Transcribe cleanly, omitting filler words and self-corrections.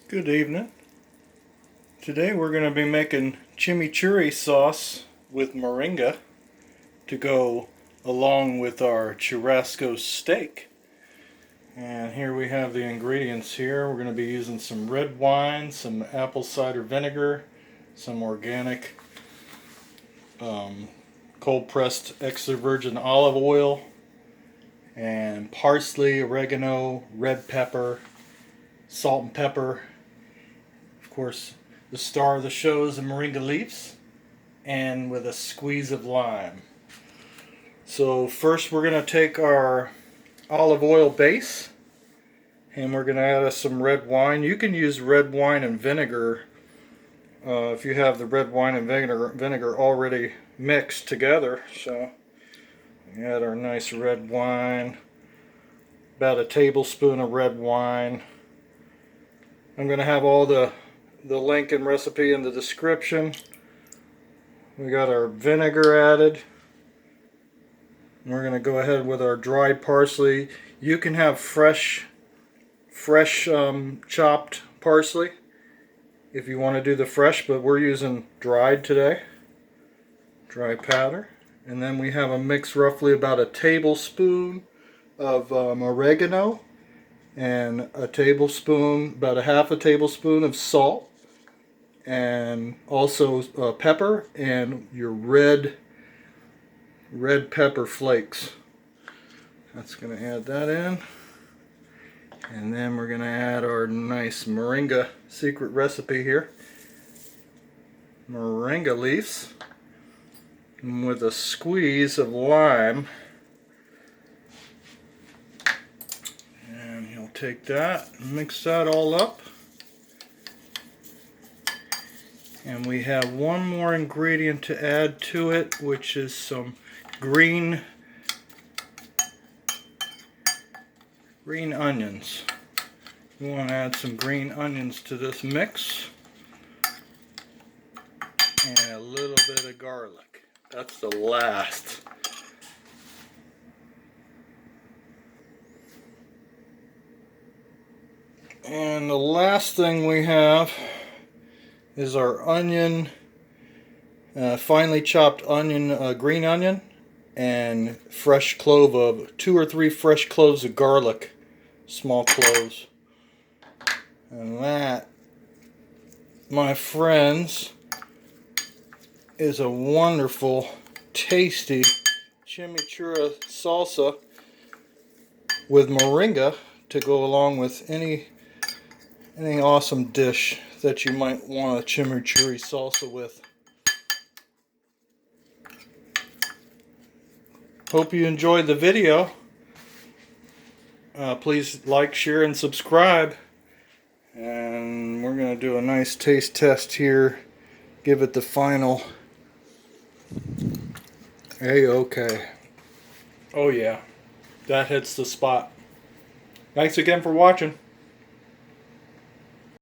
Good evening. Today we're going to be making chimichurri sauce with moringa to go along with our churrasco steak. And here we have the ingredients here. We're going to be using some red wine, some apple cider vinegar, some organic cold pressed extra virgin olive oil, and parsley, oregano, red pepper, salt and pepper. Of course, the star of the show is the moringa leaves, and with a squeeze of lime. So first we're going to take our olive oil base and we're going to add some red wine. You can use red wine and vinegar if you have the red wine and vinegar already mixed together. So we add our nice red wine, about a tablespoon of red wine. I'm going to have all the link and recipe in the description. We got our vinegar added. We're going to go ahead with our dried parsley. You can have fresh chopped parsley if you want to do the fresh, but we're using dried today. Dry powder. And then we have a mix roughly about a tablespoon of oregano and a tablespoon, about a half a tablespoon of salt, and also pepper and your red pepper flakes. That's going to add that in. And then we're going to add our nice moringa secret recipe here. Moringa leaves with a squeeze of lime. And you'll take that and mix that all up. And we have one more ingredient to add to it, which is some green onions. We want to add some green onions to this mix. And a little bit of garlic. That's the last. And the last thing we have is our onion, finely chopped onion, green onion, and fresh clove of 2 or 3 fresh cloves of garlic, small cloves. And that, my friends, is a wonderful, tasty chimichurri salsa with moringa to go along with any awesome dish that you might want a chimichurri salsa with. Hope you enjoyed the video. Please like, share, and subscribe. And we're going to do a nice taste test here. Give it the final A-OK. Oh yeah, that hits the spot. Thanks again for watching.